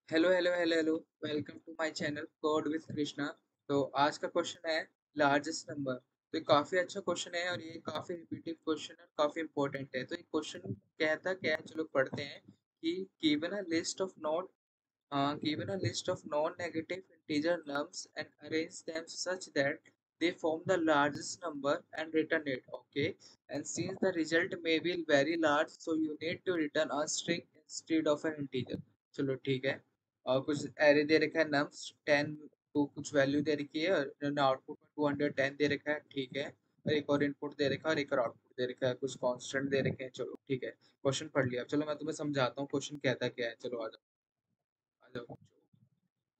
Hello hello hello hello. Welcome to my channel code with Krishna. तो आज का question है लार्जेस्ट नंबर। तो ये काफ़ी अच्छा क्वेश्चन है और ये काफ़ी रिपीटिव क्वेश्चन है, काफ़ी इंपॉर्टेंट है। तो ये क्वेश्चन कहता क्या है, चलो पढ़ते हैं कि given a list of not given a list of non-negative integer nums and arrange them such that they form the largest number and return it. Okay, and since the result may be very large, so you need to return a string instead of an integer. चलो ठीक है। और कुछ array दे रखा है nums 10 को कुछ value दे रखी है और आउटपुट में 210 दे रखा है, ठीक है। और एक और इनपुट दे रखा है और एक और आउटपुट दे रखा है, कुछ कांस्टेंट दे रखे हैं। चलो ठीक है, क्वेश्चन पढ़ लिया। चलो मैं तुम्हें समझाता हूँ क्वेश्चन कहता क्या है। चलो आ जाओ आ जाओ।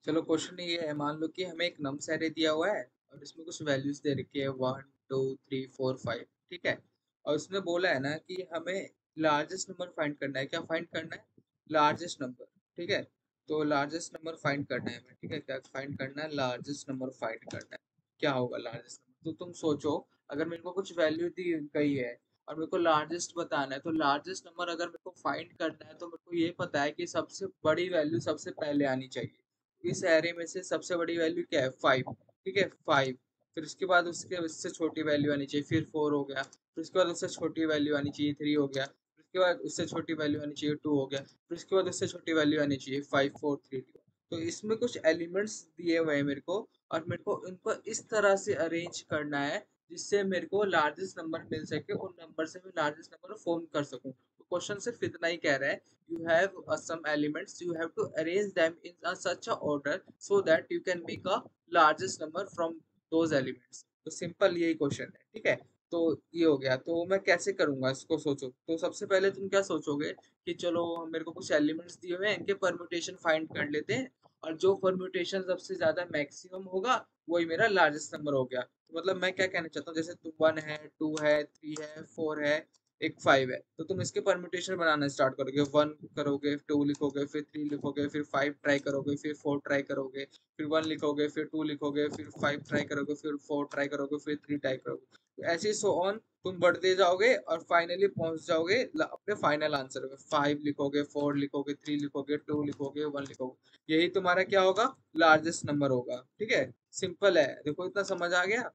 चलो क्वेश्चन ये है, मान लो कि हमें एक नम्स एरे दिया हुआ है और इसमें कुछ वैल्यूज दे रखी है 1 2 3 4 5, ठीक है। और उसने बोला है ना कि हमें लार्जेस्ट नंबर फाइंड करना है। क्या फाइंड करना है? लार्जेस्ट नंबर, ठीक है। तो लार्जेस्ट नंबर फाइंड करना है हमें, ठीक है। क्या फाइंड करना है? लार्जेस्ट नंबर फाइंड करना है। क्या होगा लार्जेस्ट नंबर? तो तुम सोचो, अगर मेरे को कुछ वैल्यू दी गई है और मेरे को लार्जेस्ट बताना है, तो लार्जेस्ट नंबर अगर मेरे को फाइंड करना है तो मेरे को ये पता है कि सबसे बड़ी वैल्यू सबसे पहले आनी चाहिए। इस एरे में से सबसे बड़ी वैल्यू क्या है? 5, ठीक है 5। फिर उसके बाद उसके उससे छोटी वैल्यू आनी चाहिए, फिर 4 हो गया। फिर उसके बाद उससे छोटी वैल्यू आनी चाहिए 3 हो गया। फिर उसके बाद उससे छोटी वैल्यू आनी चाहिए 2 हो गया। फिर उसके बाद उससे छोटी वैल्यू आनी चाहिए 5 4 3 2। तो इसमें कुछ एलिमेंट्स दिए हुए हैं मेरे को, और मेरे को इनको इस तरह से अरेंज करना है जिससे मेरे को लार्जेस्ट नंबर मिल सके, उन नंबर से मैं लार्जेस्ट नंबर फॉर्म कर सकूं। तो क्वेश्चन सिर्फ इतना ही कह रहा है, you have some elements, you have to arrange them in such a order so that you can make a largest number from those elements। तो सिंपल यही क्वेश्चन है, ठीक है। तो ये हो गया। तो मैं कैसे करूंगा इसको, सोचो। तो सबसे पहले तुम क्या सोचोगे कि चलो मेरे को कुछ एलिमेंट्स दिए हुए हैं, इनके परम्यूटेशन फाइंड कर लेते हैं, और जो परम्यूटेशन सबसे ज्यादा मैक्सिमम होगा वही मेरा लार्जेस्ट नंबर हो गया। तो मतलब मैं क्या कहना चाहता हूँ, जैसे तुम 1 है, 2 है, 3 है, 4 है, एक 5 है, तो तुम इसके परम्यूटेशन बनाना स्टार्ट करोगे। 1 करोगे, 2 लिखोगे, फिर 3 लिखोगे, फिर 5 ट्राई करोगे, फिर 4 ट्राई करोगे, फिर 1 लिखोगे, फिर 2 लिखोगे, फिर 5 ट्राई करोगे, फिर 4 ट्राई करोगे, फिर 3 ट्राई करोगे। तो ऐसे सो ऑन तुम बढ़ते जाओगे और फाइनली पहुंच जाओगे अपने फाइनल आंसर में। 5 लिखोगे, 4 लिखोगे, 3 लिखोगे, 2 लिखोगे, 1 लिखोगे, यही तुम्हारा क्या होगा? लार्जेस्ट नंबर होगा, ठीक है। सिंपल है, देखो इतना समझ आ गया।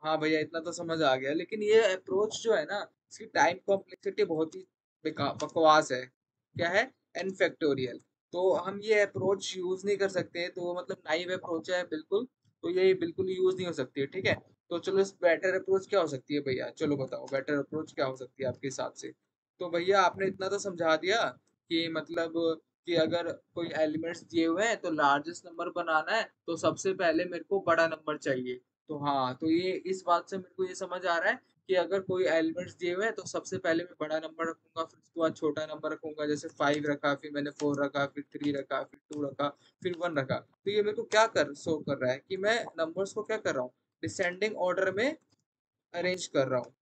हाँ भैया, इतना तो समझ आ गया, लेकिन ये अप्रोच जो है ना, इसकी टाइम कॉम्प्लेक्सिटी बहुत ही बकवास है। क्या है? N factorial. तो हम ये अप्रोच यूज नहीं कर सकते, तो मतलब नाइव अप्रोच है बिल्कुल। तो ये बिल्कुल यूज नहीं हो सकती है, ठीक है। तो चलो इस बेटर अप्रोच क्या हो सकती है भैया? चलो बताओ बेटर अप्रोच क्या हो सकती है आपके हिसाब से। तो भैया आपने इतना तो समझा दिया कि मतलब कि अगर कोई एलिमेंट्स दिए हुए हैं तो लार्जेस्ट नंबर बनाना है, तो सबसे पहले मेरे को बड़ा नंबर चाहिए। तो हाँ, तो ये इस बात से मेरे को ये समझ आ रहा है कि अगर कोई एलिमेंट्स दिए हुए हैं तो सबसे पहले मैं बड़ा नंबर रखूंगा, फिर उसके बाद छोटा नंबर रखूंगा। जैसे 5 रखा, फिर मैंने 4 रखा, फिर 3 रखा, फिर 2 रखा, फिर 1 रखा। तो ये मेरे को क्या कर शो कर रहा है कि मैं नंबर्स को क्या कर रहा हूँ, डिसेंडिंग ऑर्डर में अरेंज कर रहा हूँ,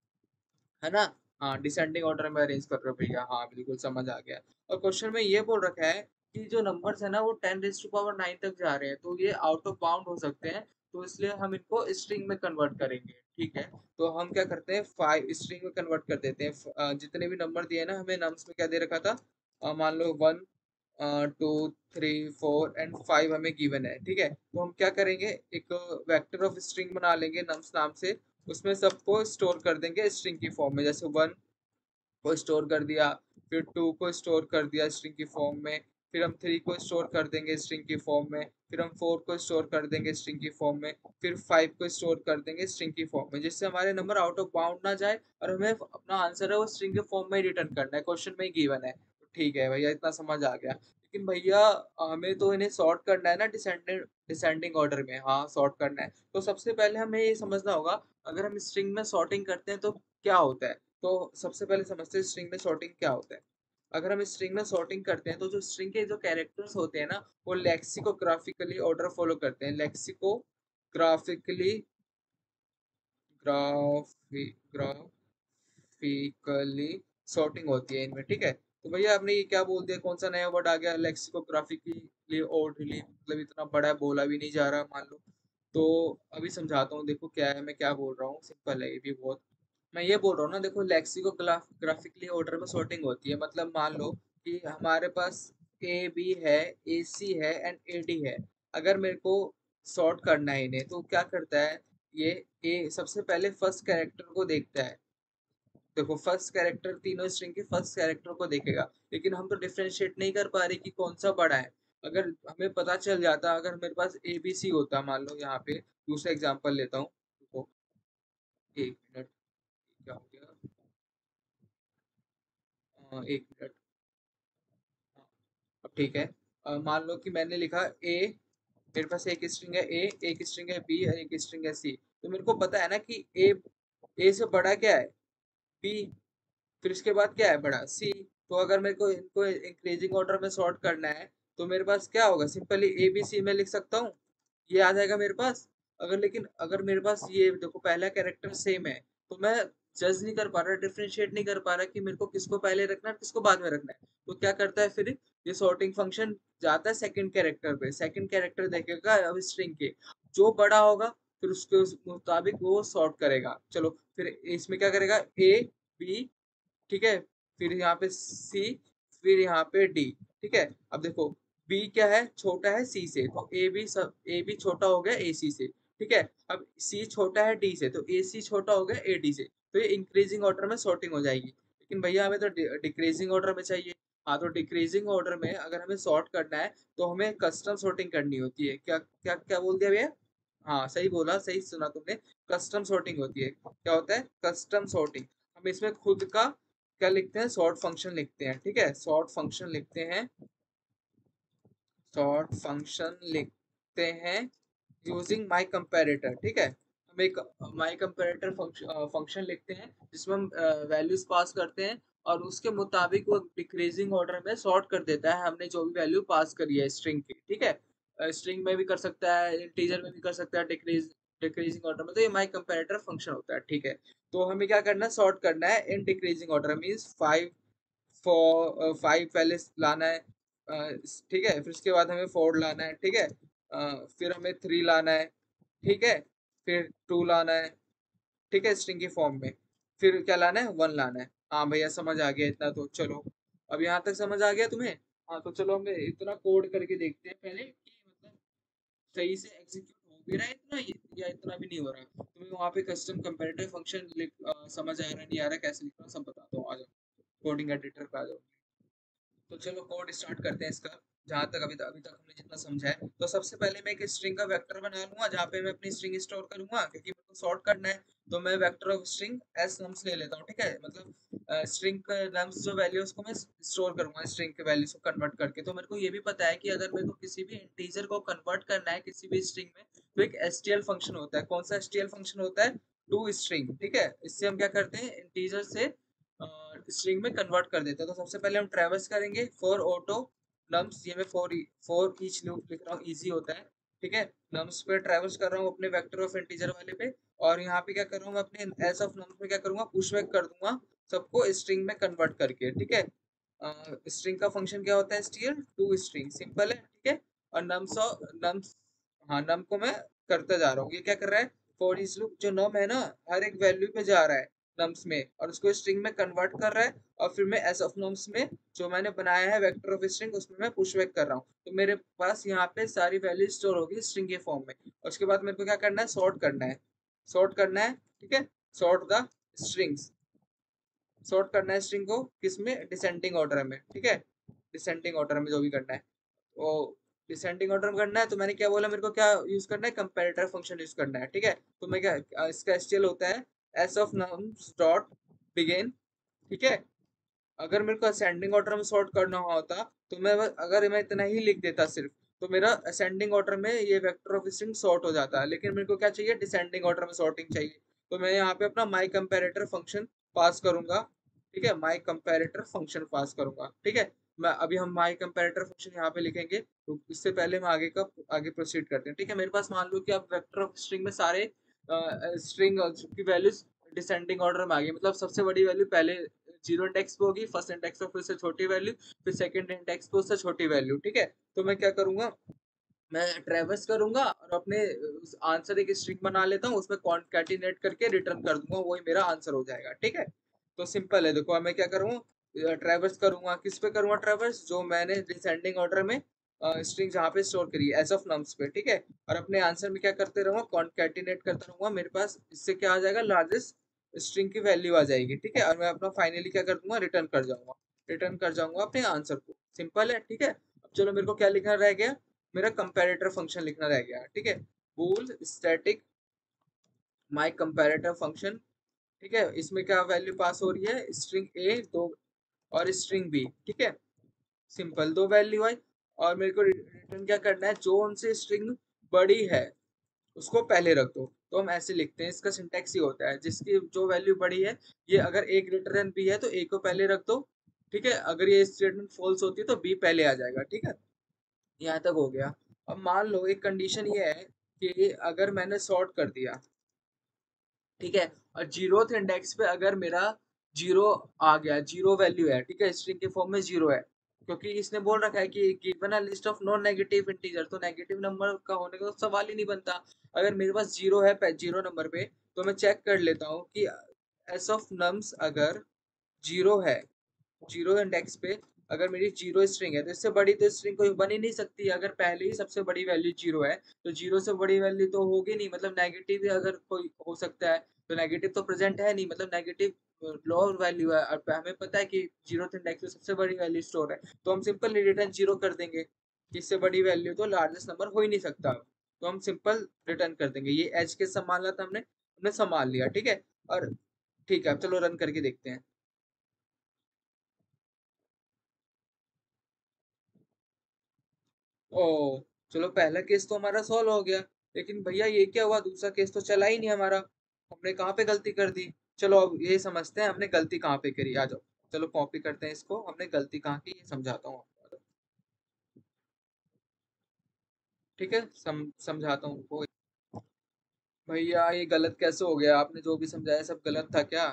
है ना। हाँ, डिसेंडिंग ऑर्डर में अरेंज कर रहे हो भैया, हाँ बिल्कुल समझ आ गया। और क्वेश्चन में ये बोल रखा है कि जो नंबर्स है ना वो 10⁹ तक जा रहे हैं, तो ये आउट ऑफ बाउंड हो सकते हैं। तो इसलिए हम इनको स्ट्रिंग में कन्वर्ट करेंगे, ठीक है। तो हम क्या करते हैं, 5 स्ट्रिंग में कन्वर्ट कर देते हैं। जितने भी नंबर दिए ना हमें, नम्स में क्या दे रखा था, मान लो 1 2 3 4 एंड 5 हमें गिवन है, ठीक है। तो हम क्या करेंगे, एक वेक्टर ऑफ स्ट्रिंग बना लेंगे नम्स नाम से। उसमें सबको स्टोर कर देंगे स्ट्रिंग की फॉर्म में। जैसे 1 को स्टोर कर दिया, फिर 2 को स्टोर कर दिया स्ट्रिंग की फॉर्म में, फिर हम 3 को स्टोर कर देंगे स्ट्रिंग की फॉर्म में, फिर हम 4 को स्टोर कर देंगे स्ट्रिंग की फॉर्म में, फिर 5 को स्टोर कर देंगे स्ट्रिंग की फॉर्म में, जिससे हमारे नंबर आउट ऑफ बाउंड ना जाए और हमें अपना आंसर है वो स्ट्रिंग के फॉर्म में ही रिटर्न करना है, क्वेश्चन में ही गिवन है। तो ठीक है भैया, इतना समझ आ गया। लेकिन भैया हमें तो इन्हें सॉर्ट करना है ना, डिसेंडिंग डिसेंडिंग ऑर्डर में। हाँ, सॉर्ट करना है। तो सबसे पहले हमें ये समझना होगा, अगर हम स्ट्रिंग में सॉर्टिंग करते हैं तो क्या होता है। तो सबसे पहले समझते हैं स्ट्रिंग में सॉर्टिंग क्या होता है। अगर हम स्ट्रिंग में सॉर्टिंग करते हैं तो जो स्ट्रिंग के जो कैरेक्टर्स होते हैं ना, वो लेक्सिकोग्राफिकली ऑर्डर फॉलो करते हैं। लेक्सिकोग्राफिकली ग्राफी ग्राफिकली सॉर्टिंग होती है इनमें, ठीक है। तो भैया आपने ये क्या बोल दिया, कौन सा नया वर्ड आ गया, लेक्सिकोग्राफिकली ऑर्डरली, मतलब इतना बड़ा बोला भी नहीं जा रहा, मान लो। तो अभी समझाता हूँ, देखो क्या है, मैं क्या बोल रहा हूँ, सिंपल है ये भी बहुत। मैं ये बोल रहा हूँ ना, देखो लेक्सिकोग्राफिकली ऑर्डर में सॉर्टिंग होती है, मतलब मान लो कि हमारे पास ए बी है, ए सी है एंड ए डी है। अगर मेरे को सॉर्ट करना है इन्हें तो क्या करता है ये, ए सबसे पहले फर्स्ट कैरेक्टर को देखता है। देखो फर्स्ट कैरेक्टर, तीनों स्ट्रिंग के फर्स्ट कैरेक्टर को देखेगा, लेकिन हम तो डिफरेंशिएट नहीं कर पा रहे कि कौन सा बड़ा है। अगर हमें पता चल जाता, अगर मेरे पास ए बी सी होता, मान लो यहाँ पे दूसरा एग्जांपल लेता हूँ। देखो एक मिनट, क्या हो गया, एक मिनट, हाँ, अब ठीक है। मान लो कि मैंने लिखा ए, मेरे पास एक स्ट्रिंग है ए, एक स्ट्रिंग है बी और एक स्ट्रिंग है सी। तो मेरे को पता है ना कि ए से बड़ा क्या है, बी, फिर इसके बाद क्या है बड़ा, सी। तो अगर मेरे को इनको इंक्रीजिंग ऑर्डर में सॉर्ट करना है तो मेरे पास क्या होगा, सिंपली ए बी सी में लिख सकता हूँ, ये आ जाएगा मेरे पास। अगर लेकिन अगर मेरे पास ये देखो पहला कैरेक्टर सेम है, तो मैं जज नहीं कर पा रहा, डिफरेंशिएट नहीं कर पा रहा कि मेरे को किसको पहले रखना है किसको बाद में रखना है। तो क्या करता है फिर ये सॉर्टिंग फंक्शन, जाता है सेकंड कैरेक्टर पे, सेकंड कैरेक्टर देखेगा अब स्ट्रिंग के, जो बड़ा होगा फिर उसके उस मुताबिक वो सॉर्ट करेगा। चलो फिर इसमें क्या करेगा, ए बी, ठीक है, फिर यहाँ पे सी, फिर यहाँ पे डी। ठीक है, अब देखो बी क्या है, छोटा है सी से, तो ए बी सब, ए बी छोटा हो गया ए सी से। ठीक है, अब सी छोटा है डी से, तो ए सी छोटा हो गया ए डी से। तो ये इंक्रीजिंग ऑर्डर में सॉर्टिंग हो जाएगी। लेकिन भैया हमें तो डिक्रीजिंग ऑर्डर में चाहिए। हाँ, तो डिक्रीजिंग ऑर्डर में अगर हमें सॉर्ट करना है तो हमें कस्टम सॉर्टिंग करनी होती है। क्या क्या क्या बोल दिया भैया, हाँ सही बोला, सही सुना तुमने, कस्टम सॉर्टिंग होती है। क्या होता है कस्टम सॉर्टिंग, हम इसमें खुद का क्या लिखते हैं, सॉर्ट फंक्शन लिखते हैं। ठीक है, सॉर्ट फंक्शन लिखते हैं, सॉर्ट फंक्शन लिखते हैं यूजिंग माई कंपेरेटर। ठीक है, हम एक माई कंपेरेटर फंक्शन लिखते हैं जिसमें हम वैल्यूज पास करते हैं और उसके मुताबिक वो डिक्रीजिंग ऑर्डर में सॉर्ट कर देता है हमने जो भी वैल्यू पास करी है स्ट्रिंग की। ठीक है, स्ट्रिंग में भी कर सकता है, इंटीजर में भी कर सकता है, डिक्रीजिंग ऑर्डर में। तो ये माई कंपेरेटर फंक्शन होता है। ठीक है, तो हमें क्या करना है, सॉर्ट करना है in decreasing order, means five, five पहले लाना है। ठीक है, फिर उसके बाद हमें फोर लाना है। ठीक है, फिर हमें थ्री लाना है। ठीक है, फिर टू लाना है। ठीक है, स्ट्रिंग की फॉर्म में, फिर क्या लाना है, वन लाना है। हाँ भैया समझ आ गया इतना तो, चलो अब यहाँ तक समझ आ गया तुम्हें। हाँ तो चलो हम इतना कोड करके देखते हैं पहले कि मतलब सही से एग्जीक्यूट हो भी रहा है इतना, या इतना भी नहीं हो रहा। तुम्हें वहाँ पे कस्टम कंपैरेटिव फंक्शन समझ आ रहा नहीं आ रहा कैसे लिखना, सब बताता हूँ, आ जाओ कोडिंग एडिटर पे आ जाओ। तो चलो कोड स्टार्ट करते हैं इसका। जहाँ तक अभी तक हमने जितना समझा है, तो सबसे पहले मैं एक स्ट्रिंग का वेक्टर बना लूंगा जहाँ पे मैं अपनी स्ट्रिंग स्टोर करूंगा, क्योंकि मेरे को सॉर्ट करना है। तो मैं vector of string S nums ले लेता हूँ। ठीक है, मतलब स्ट्रिंग का नम्स जो वैल्यू है उसको मैं स्टोर करूंगा स्ट्रिंग के वैल्यूज को कन्वर्ट करके। तो मेरे को ये भी पता है कि अगर मेरे को किसी भी इंटीजर को कन्वर्ट करना है किसी भी स्ट्रिंग में, तो एक एसटीएल फंक्शन होता है। कौन सा एसटीएल फंक्शन होता है, टू स्ट्रिंग। ठीक है, इससे हम क्या करते हैं, इंटीजर से स्ट्रिंग में कन्वर्ट कर देते हैं। तो सबसे पहले हम ट्रैवर्स करेंगे फॉर ऑटो नम्स, ये मैं फॉर ईच लूप लिख रहा हूँ, इजी होता है। ठीक है, नम्स पे ट्रैवर्स कर रहा हूँ अपने वेक्टर ऑफ इंटीजर वाले पे, और यहाँ पे क्या करूँगा अपने एस ऑफ नम्स में क्या करूँगा, पुश बैक कर दूंगा सबको स्ट्रिंग में कन्वर्ट करके। ठीक है, स्ट्रिंग का फंक्शन क्या होता है, stl टू स्ट्रिंग, सिंपल है। ठीक है, और नम्स, हाँ नम को मैं करता जा रहा हूँ। ये क्या कर रहा है, फॉर ईच लूप, जो नम है ना हर एक वैल्यू पे जा रहा है नम्स में और उसको स्ट्रिंग में कन्वर्ट कर रहा है, और फिर मैं एस ऑफ नम्स में जो मैंने बनाया है वेक्टर ऑफ स्ट्रिंग उसमें मैं पुश बैक कर रहा हूँ। तो मेरे पास यहाँ पे सारी वैल्यू स्टोर होगी स्ट्रिंग के फॉर्म में। और उसके बाद मेरे को क्या करना है, सॉर्ट करना है, सॉर्ट करना है। ठीक है, सॉर्ट द स्ट्रिंग्स, सॉर्ट करना है स्ट्रिंग को किसमें, डिसेंडिंग ऑर्डर में। ठीक है, डिसेंडिंग ऑर्डर में जो भी करना है वो डिसेंडिंग ऑर्डर में करना है। तो मैंने क्या बोला, मेरे को क्या यूज करना है, कंपैरेटर फंक्शन यूज करना है। ठीक है, तो मैं क्या, इसका एसटीएल होता है S of nums dot begin. ठीक है, अगर मेरे को असेंडिंग ऑर्डर में सॉर्ट करना होता तो अगर मैं इतना ही लिख देता सिर्फ, तो मेरा असेंडिंग ऑर्डर में ये वेक्टर ऑफ स्ट्रिंग सॉर्ट हो जाता। लेकिन मेरे को क्या चाहिए, डिसेंडिंग ऑर्डर में सॉर्टिंग चाहिए। तो मैं यहाँ पे अपना माई कंपैरेटर फंक्शन पास करूंगा। ठीक है, माई कंपैरेटर फंक्शन पास करूंगा। ठीक है, मैं अभी हम माई कंपैरेटर फंक्शन यहाँ पे लिखेंगे, तो इससे पहले हम आगे प्रोसीड करते हैं। ठीक है, मेरे पास मान लो कि अब वेक्टर ऑफ स्ट्रिंग में सारे स्ट्रिंग की वैल्यूज डिसेंडिंग ऑर्डर में आ गई, मतलब सबसे बड़ी वैल्यू पहले जीरो इंडेक्स पे होगी, फर्स्ट इंडेक्स पे फिर से छोटी वैल्यू, फिर सेकंड इंडेक्स पे उससे छोटी वैल्यू। ठीक है, तो मैं क्या करूंगा, मैं ट्रेवर्स करूंगा और अपने आंसर एक स्ट्रिंग बना लेता हूँ, उसमें कॉन्कैटिनेट करके रिटर्न कर दूंगा, वही मेरा आंसर हो जाएगा। ठीक है, तो सिंपल है। देखो मैं क्या करूँ, ट्रैवर्स करूंगा, किस पे करूंगा ट्रैवर्स, जो मैंने डिसेंडिंग ऑर्डर में स्ट्रिंग जहाँ पे स्टोर करी है एज ऑफ नम्स पे, ठीक है। और अपने आंसर में क्या करते रहूंगा, कॉन्कैटिनेट करता रहूंगा, मेरे पास इससे क्या आ जाएगा, लार्जेस्ट स्ट्रिंग की वैल्यू आ जाएगी, ठीक है। और मैं अपना फाइनली क्या कर दूंगा, रिटर्न कर जाऊंगा अपने आंसर को। सिंपल है, ठीक है। अब चलो मेरे को क्या लिखना रह गया, मेरा कंपैरेटर फंक्शन लिखना रह गया, ठीक है। बूल स्टैटिक माई कंपैरेटर फंक्शन, ठीक है। इसमें क्या वैल्यू पास हो रही है, स्ट्रिंग ए दो और स्ट्रिंग बी, ठीक है। सिंपल, दो वैल्यू आई। और मेरे को रिटर्न क्या करना है, जो उनसे स्ट्रिंग बड़ी है उसको पहले रख दो। तो हम ऐसे लिखते हैं, इसका सिंटैक्स ही होता है, जिसकी जो वैल्यू बड़ी है, ये अगर ए ग्रेटर देन बी है तो ए को पहले रख दो, ठीक है। अगर ये स्टेटमेंट फॉल्स होती है तो बी पहले आ जाएगा, ठीक है। यहाँ तक हो गया। अब मान लो एक कंडीशन ये है कि अगर मैंने सॉर्ट कर दिया, ठीक है, और जीरोथ इंडेक्स पे अगर मेरा जीरो आ गया, जीरो वैल्यू है, ठीक है, स्ट्रिंग के फॉर्म में जीरो है, क्योंकि इसने बोल रखा है कि given a list of non negative integer, तो नेगेटिव नंबर का होने का तो सवाल ही नहीं बनता। अगर मेरे पास जीरो है जीरो नंबर पे, तो मैं चेक कर लेता हूँ कि एस ऑफ नम्स अगर जीरो है, जीरो इंडेक्स पे अगर मेरी जीरो स्ट्रिंग है, तो इससे बड़ी तो स्ट्रिंग कोई बन ही नहीं सकती। अगर पहले ही सबसे बड़ी वैल्यू जीरो है, तो जीरो से बड़ी वैल्यू तो होगी नहीं, मतलब नेगेटिव ही अगर कोई हो सकता है, तो नेगेटिव तो प्रेजेंट है नहीं, मतलब नेगेटिव लोअर वैल्यू है। और हमें पता है कि जीरो इंडेक्स में सबसे बड़ी वैल्यू स्टोर है, तो हम सिंपल रिटर्न जीरो कर देंगे। इससे बड़ी वैल्यू तो लार्जेस्ट नंबर हो ही नहीं सकता, तो हम सिंपल रिटर्न कर देंगे। ये एच के संभालना था हमने, हमने संभाल लिया, ठीक है। और ठीक है, अब चलो रन करके देखते हैं। ओ, चलो पहला केस तो हमारा सॉल्व हो गया। लेकिन भैया ये क्या हुआ, दूसरा केस तो चला ही नहीं हमारा, हमने कहाँ पे गलती कर दी। चलो अब ये समझते हैं हमने गलती कहाँ पे करी, आ जाओ। चलो कॉपी करते हैं इसको, हमने गलती कहाँ की ये समझाता हूँ आपको। ठीक है, समझाता हूँ आपको। भैया ये गलत कैसे हो गया, आपने जो भी समझाया सब गलत था क्या।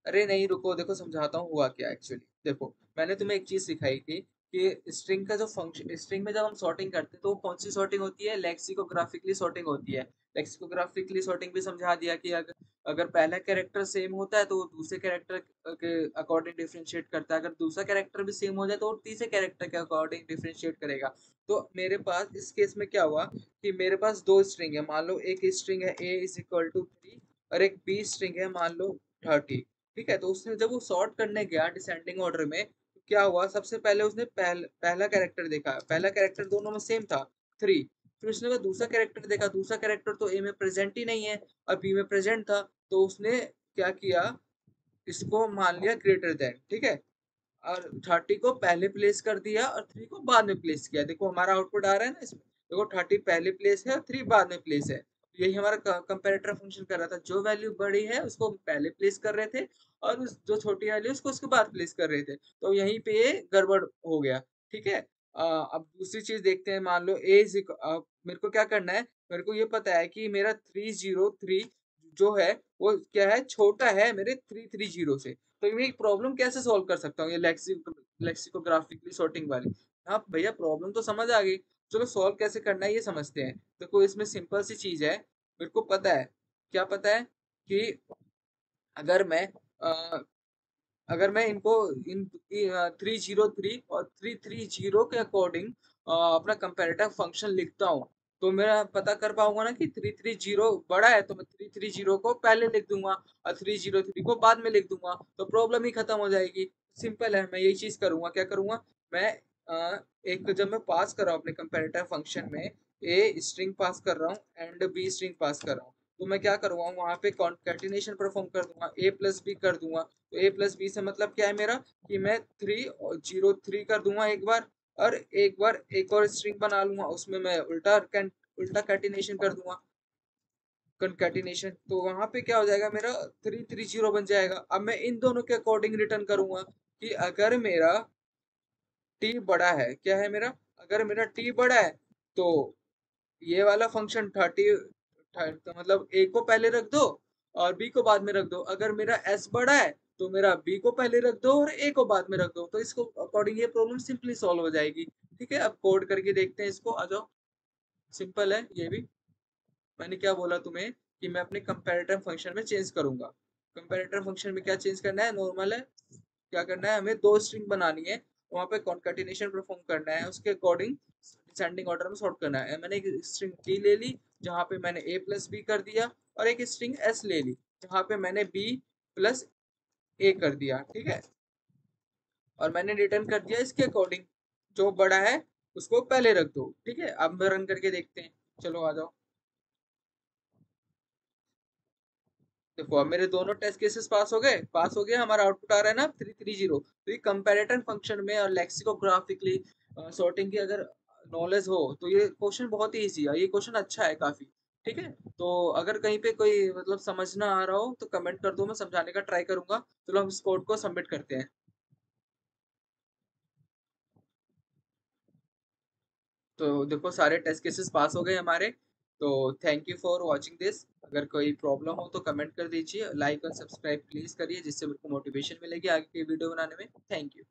अरे नहीं रुको, देखो समझाता हूँ हुआ क्या एक्चुअली। देखो मैंने तुम्हें एक चीज सिखाई थी कि स्ट्रिंग का जो फंक्शन, स्ट्रिंग में जब हम सॉर्टिंग करते हैं तो वो कौन सी सॉर्टिंग होती है, लेक्सिकोग्राफिकली सॉर्टिंग होती है। लेक्सिकोग्राफिकली सॉर्टिंग भी समझा दिया कि अगर पहला कैरेक्टर सेम होता है तो वो दूसरे कैरेक्टर के अकॉर्डिंग डिफरेंशिएट करता है, अगर दूसरा कैरेक्टर भी सेम हो जाए तो वो तीसरे कैरेक्टर के अकॉर्डिंग डिफरेंशिएट करेगा। तो मेरे पास इस केस में क्या हुआ कि मेरे पास दो स्ट्रिंग है, मान लो एक स्ट्रिंग है a इज इक्वल टू 3 और एक b स्ट्रिंग है मान लो 30, ठीक है। तो उसने जब वो सॉर्ट करने गया डिसेंडिंग ऑर्डर में, तो क्या हुआ, सबसे पहले उसने पहला कैरेक्टर देखा, पहला कैरेक्टर दोनों में सेम था, 3। फिर उसने वो दूसरा कैरेक्टर देखा, दूसरा कैरेक्टर तो ए में प्रेजेंट ही नहीं है और बी में प्रेजेंट था, तो उसने क्या किया, इसको मान लिया ग्रेटर देन, ठीक है। और 30 को पहले प्लेस कर दिया और 3 को बाद में प्लेस किया। देखो हमारा आउटपुट आ रहा है ना इसमें, देखो 30 पहले प्लेस है और 3 बाद में प्लेस है। तो यही हमारा कंपैरेटर फंक्शन कर रहा था, जो वैल्यू बड़ी है उसको पहले प्लेस कर रहे थे और उस जो छोटी वैल्यू उसको उसके बाद प्लेस कर रहे थे। तो यहीं पे ये गड़बड़ हो गया, ठीक है। अब दूसरी चीज देखते हैं, मान लो मेरे को क्या करना है, मेरे को ये पता है कि मेरा 303 जो है वो क्या है, छोटा है मेरे 330 से। तो मैं एक प्रॉब्लम कैसे सॉल्व कर सकता हूँ, ये लेक्सिकोग्राफिकली सॉर्टिंग वाली। हाँ भैया प्रॉब्लम तो समझ आ गई, चलो सॉल्व कैसे करना है ये समझते हैं। देखो इसमें सिंपल सी चीज है, मेरे को पता है, क्या पता है कि अगर मैं अ, अगर मैं इनको इन 303 और 330 के अकॉर्डिंग अपना कंपैरेटिव फंक्शन लिखता हूँ, तो मेरा पता कर पाऊंगा ना कि 330 बड़ा है, तो मैं 330 को पहले लिख दूंगा और 303 को बाद में लिख दूंगा, तो प्रॉब्लम ही खत्म हो जाएगी। सिंपल है, मैं यही चीज करूंगा। क्या करूंगा मैं, एक जब मैं पास कर रहा हूँ अपने कंपैरेटिव फंक्शन में, ए स्ट्रिंग पास कर रहा हूँ एंड बी स्ट्रिंग पास कर रहा हूँ, तो मैं क्या करूंगा वहां पे कॉन्केटिनेशन परफॉर्म कर दूंगा, ए प्लस बी कर दूंगा। तो ए प्लस बी से मतलब क्या है मेरा, कि मैं 303 कर दूंगा एक बार, और एक बार एक और स्ट्रिंग बना लूंगा, उसमें मैं उल्टा कैटिनेशन कर दूंगा, कंकैटिनेशन। तो वहां पे क्या हो जाएगा, मेरा 330 बन जाएगा। अब मैं इन दोनों के अकॉर्डिंग रिटर्न करूंगा कि अगर मेरा टी बड़ा है, क्या है मेरा, अगर मेरा टी बड़ा है तो ये वाला फंक्शन 30, तो मतलब ए को पहले रख दो और बी को बाद में रख दो। अगर मेरा एस बड़ा है तो मेरा बी को पहले रख दो और ए को बाद में रख दो, तो इसको अकॉर्डिंग ये प्रॉब्लम सिंपली सॉल्व हो जाएगी। ठीक है, अब कोड करके देखते हैं इसको, आ जाओ। सिंपल है ये भी। मैंने क्या बोला तुम्हें कि मैं अपने कंपैरेटर फंक्शन में चेंज करूंगा। कंपैरेटर फंक्शन में क्या चेंज करना है, नॉर्मल है, क्या करना है, हमें 2 स्ट्रिंग बनानी है, वहाँ पे कॉन्केटिनेशन परफॉर्म करना है, उसके अकॉर्डिंग डिसेंडिंग ऑर्डर में सॉर्ट करना है। मैंने एक स्ट्रिंग टी ले ली जहाँ पे मैंने a प्लस बी कर दिया, और एक स्ट्रिंग s ले ली जहाँ पे मैंने b प्लस a कर दिया, ठीक है। और मैंने रिटर्न कर दिया इसके अकॉर्डिंग, जो बड़ा है उसको पहले रख दो, ठीक है। अब रन करके देखते हैं, चलो आ जाओ। देखो अब मेरे दोनों टेस्ट केसेस पास हो गए, हमारा आउटपुट आ रहा है ना 330। तो ये कंपैरेटर फंक्शन में और लेक्सिकोग्राफिकली सॉर्टिंग की अगर नॉलेज हो तो ये क्वेश्चन बहुत ही इजी है, ये क्वेश्चन अच्छा है काफी, ठीक है। तो अगर कहीं पे कोई मतलब समझ ना आ रहा हो तो कमेंट कर दो, मैं समझाने का ट्राई करूंगा। चलो हम इस कोड को सबमिट करते हैं। तो देखो सारे टेस्ट केसेस पास हो गए हमारे। तो thank you for watching this. अगर कोई प्रॉब्लम हो तो कमेंट कर दीजिए, लाइक और सब्सक्राइब प्लीज करिए, जिससे मेरे को मोटिवेशन मिलेगी आगे की वीडियो बनाने में। Thank you.